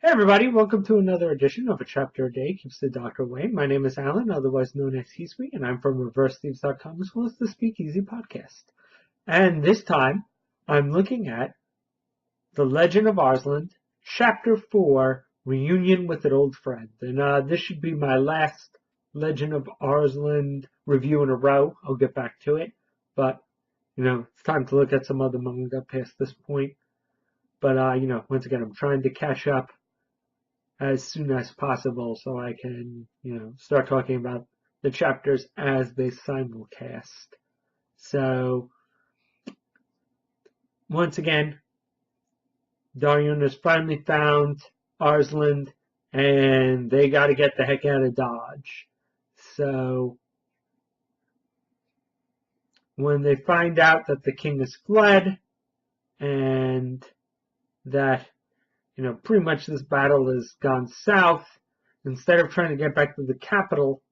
Hey everybody, welcome to another edition of A Chapter a Day Keeps the Doctor Away. My name is Alan, otherwise known as Heeswe, and I'm from ReverseThieves.com as well as the Speakeasy podcast. And this time, I'm looking at The Legend of Arslan, Chapter 4, Reunion with an Old Friend. And this should be my last Legend of Arslan review in a row. I'll get back to it, but, it's time to look at some other manga past this point. But, once again, I'm trying to catch up as soon as possible so I can, start talking about the chapters as they simulcast. So, once again, Darian has finally found Arslan, and they gotta get the heck out of Dodge. So, when they find out that the king has fled, and that pretty much this battle has gone south. Instead of trying to get back to the capital,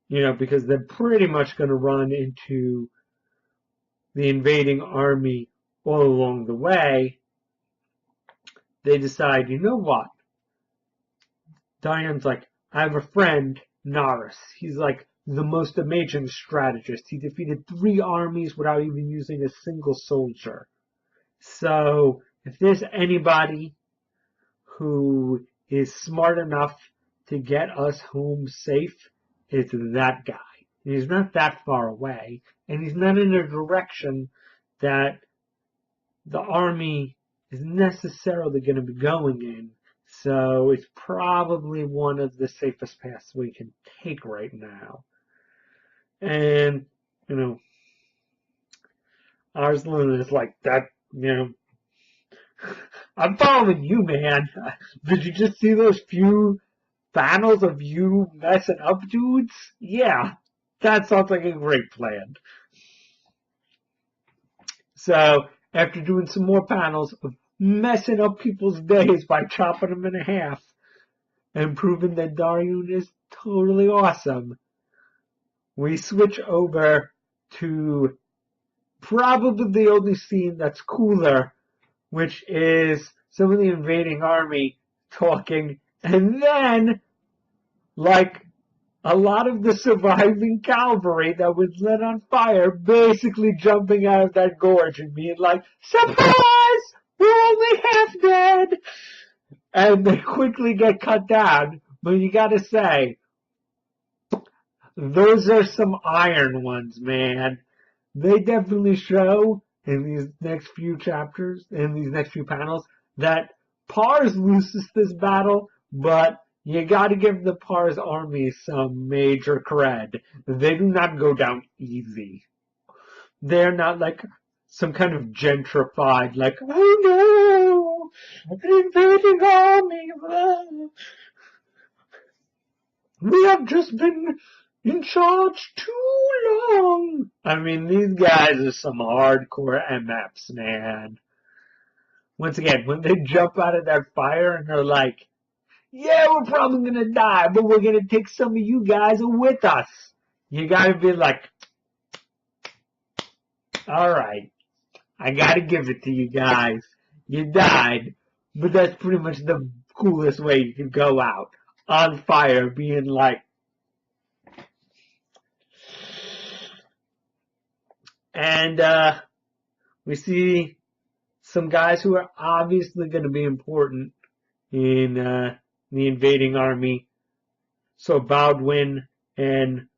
because they're pretty much going to run into the invading army all along the way, they decide, you know what? Diane's like, I have a friend, Naris. He's like the most amazing strategist. He defeated 3 armies without even using a single soldier. So, if there's anybody who is smart enough to get us home safe, it's that guy. And he's not that far away, and he's not in a direction that the army is necessarily going to be going in. So it's probably one of the safest paths we can take right now. And, Arslan is like, that, I'm following you, man. Did you just see those few panels of you messing up dudes? Yeah, that sounds like a great plan. So, after doing some more panels of messing up people's days by chopping them in half and proving that Darian is totally awesome, we switch over to probably the only scene that's cooler, which is some of the invading army talking, and then, like, a lot of the surviving cavalry that was lit on fire basically jumping out of that gorge and being like, surprise! We're only half dead! And they quickly get cut down, but you gotta say, those are some iron ones, man. They definitely show in these next few chapters, in these next few panels, that Pars loses this battle, but you gotta give the Pars army some major cred. They do not go down easy. They're not like some kind of gentrified, like, oh no, an invading army. We have just been in charge too long. I mean, these guys are some hardcore MFs, man. Once again, when they jump out of that fire and they're like, yeah, we're probably gonna die, but we're gonna take some of you guys with us. You gotta be like, alright, I gotta give it to you guys. You died, but that's pretty much the coolest way you could go out. On fire, being like, and we see some guys who are obviously going to be important in the invading army. So Baldwin and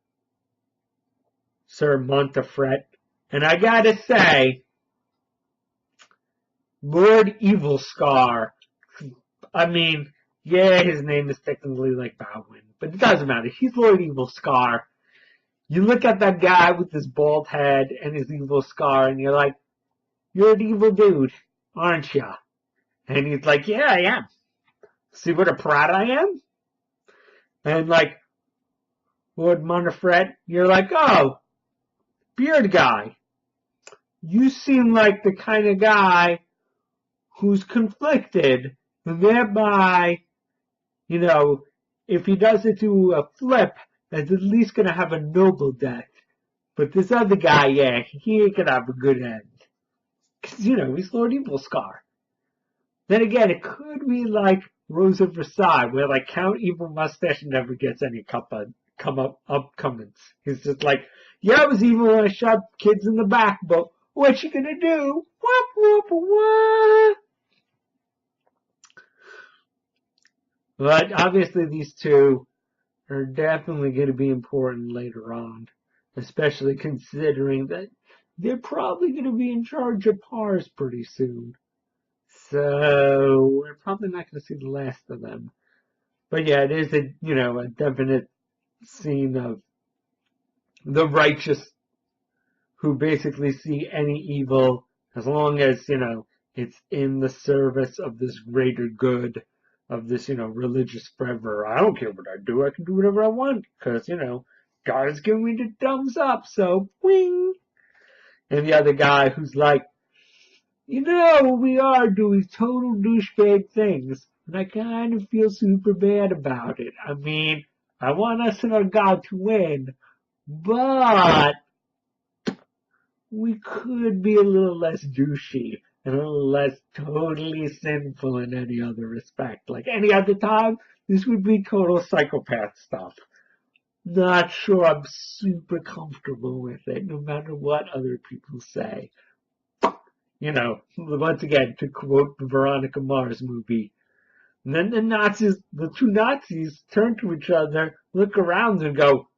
Sir Montefret. And I gotta say, Lord Evil Scar. I mean, yeah, his name is technically like Baldwin, but it doesn't matter. He's Lord Evil Scar. You look at that guy with his bald head and his evil scar, and you're like, you're an evil dude, aren't ya? And he's like, yeah, I am. See what a proud I am? And like, Lord Montefret, you're like, oh, beard guy. You seem like the kind of guy who's conflicted, and thereby, if he does it to a flip, that's at least going to have a noble death. But this other guy, yeah, he ain't going to have a good end. Because, he's Lord Evil Scar. Then again, it could be like Rose of Versailles, where like Count Evil Mustache never gets any upcomings. He's just like, yeah, I was evil when I shot kids in the back, but what you gonna do? Whoop whoop whoop. But obviously these two are definitely going to be important later on, especially considering that they're probably going to be in charge of Pars pretty soon. So we're probably not going to see the last of them. But yeah, it is a definite scene of the righteous who basically see any evil as long as, it's in the service of this greater good of this, religious fervor. I don't care what I do. I can do whatever I want because, God is giving me the thumbs up. So, wing. And the other guy who's like, we are doing total douchebag things. And I kind of feel super bad about it. I mean, I want us and our God to win. But we could be a little less douchey and a little less totally sinful in any other respect. Like any other time, this would be total psychopath stuff. Not sure I'm super comfortable with it, no matter what other people say. Once again, to quote the Veronica Mars movie, and then the two Nazis turn to each other, look around and go,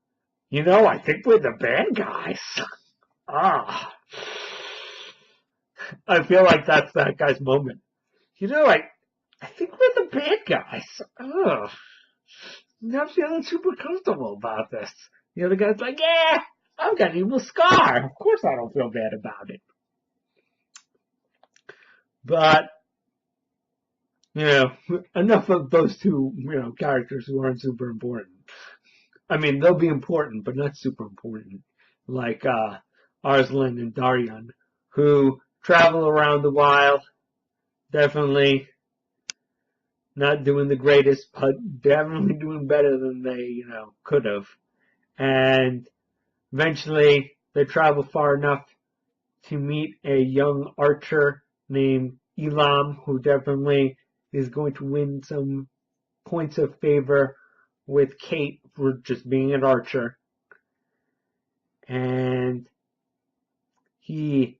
I think we're the bad guys. Ah. I feel like that's that guy's moment. I think we're the bad guys. Oh, I'm not feeling super comfortable about this. The other guy's like, yeah, I've got an evil scar. Of course I don't feel bad about it. But, enough of those two, characters who aren't super important. I mean, they'll be important, but not super important. Like, Arslan and Daryan, who travel around a while, definitely not doing the greatest, but definitely doing better than they, could have. And eventually they travel far enough to meet a young archer named Elam, who definitely is going to win some points of favor with Kate for just being an archer. And he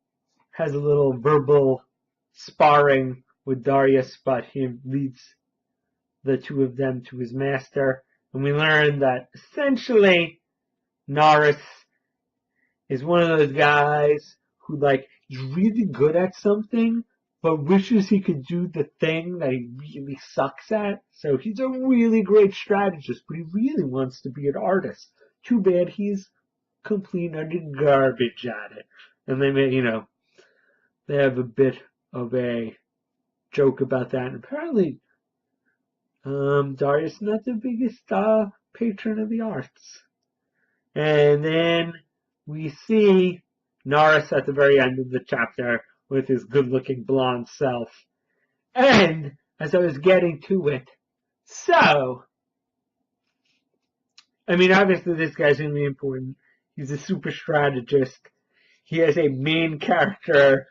has a little verbal sparring with Darius, but he leads the two of them to his master. And we learn that essentially Norris is one of those guys who is really good at something, but wishes he could do the thing that he really sucks at. So he's a really great strategist, but he really wants to be an artist. Too bad he's complete utter garbage at it. And they have a bit of a joke about that. And apparently, Darius is not the biggest patron of the arts. And then we see Norris at the very end of the chapter with his good-looking blonde self. And as I was getting to it, obviously this guy's going to be important. He's a super strategist. He has a main character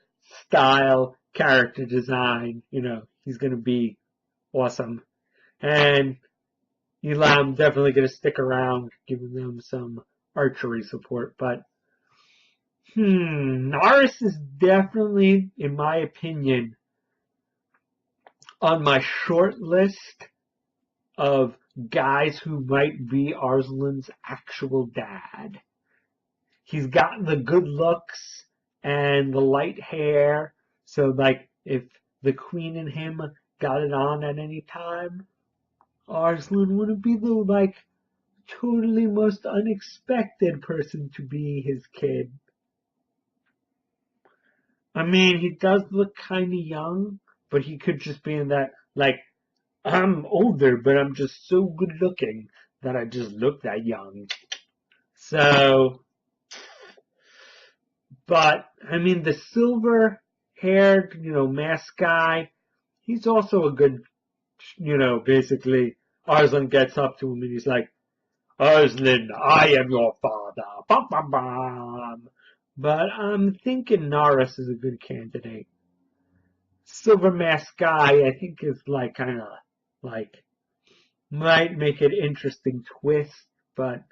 style, character design. He's going to be awesome. And Elam definitely going to stick around, giving them some archery support. But, Norris is definitely, in my opinion, on my short list of guys who might be Arslan's actual dad. He's got the good looks and the light hair, so if the queen and him got it on at any time, Arslan wouldn't be the totally most unexpected person to be his kid. I mean, he does look kind of young, but he could just be in that, I'm older, but I'm just so good looking that I just look that young. So, but, the silver-haired, masked guy, he's also a good, basically, Arslan gets up to him and he's like, Arslan, I am your father. Bum, bum, bum. But I'm thinking Norris is a good candidate. Silver Mask guy, I think, is like kind of like might make an interesting twist, but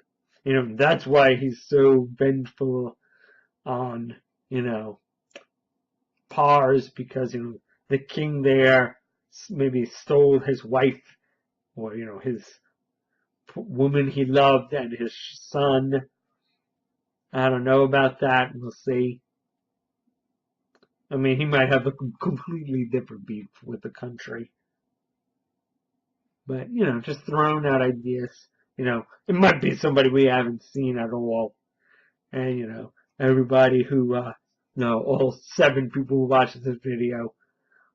that's why he's so vengeful on Pars, because the king there maybe stole his wife, or his woman he loved, and his son. I don't know about that. We'll see. I mean, he might have a completely different beef with the country. But, just throwing out ideas. It might be somebody we haven't seen at all. And, everybody who, all 7 people who watch this video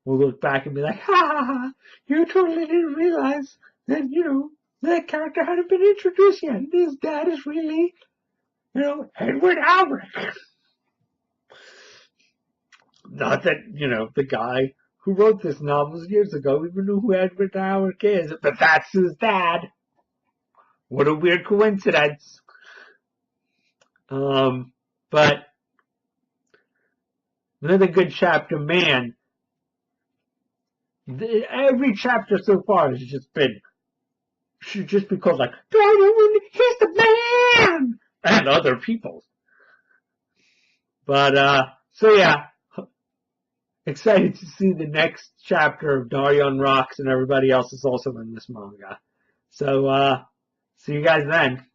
will look back and be like, ha ha ha, you totally didn't realize that, that character hadn't been introduced yet. And his dad is really, Edward Albrecht. Not that, the guy who wrote this novel years ago even knew who Edward Albrecht is, but that's his dad. What a weird coincidence. But another good chapter, man. Every chapter so far has should just be called like, he's the man! And other people. But, so yeah. Excited to see the next chapter of Daryon Rocks, and everybody else is also in this manga. So, see you guys then.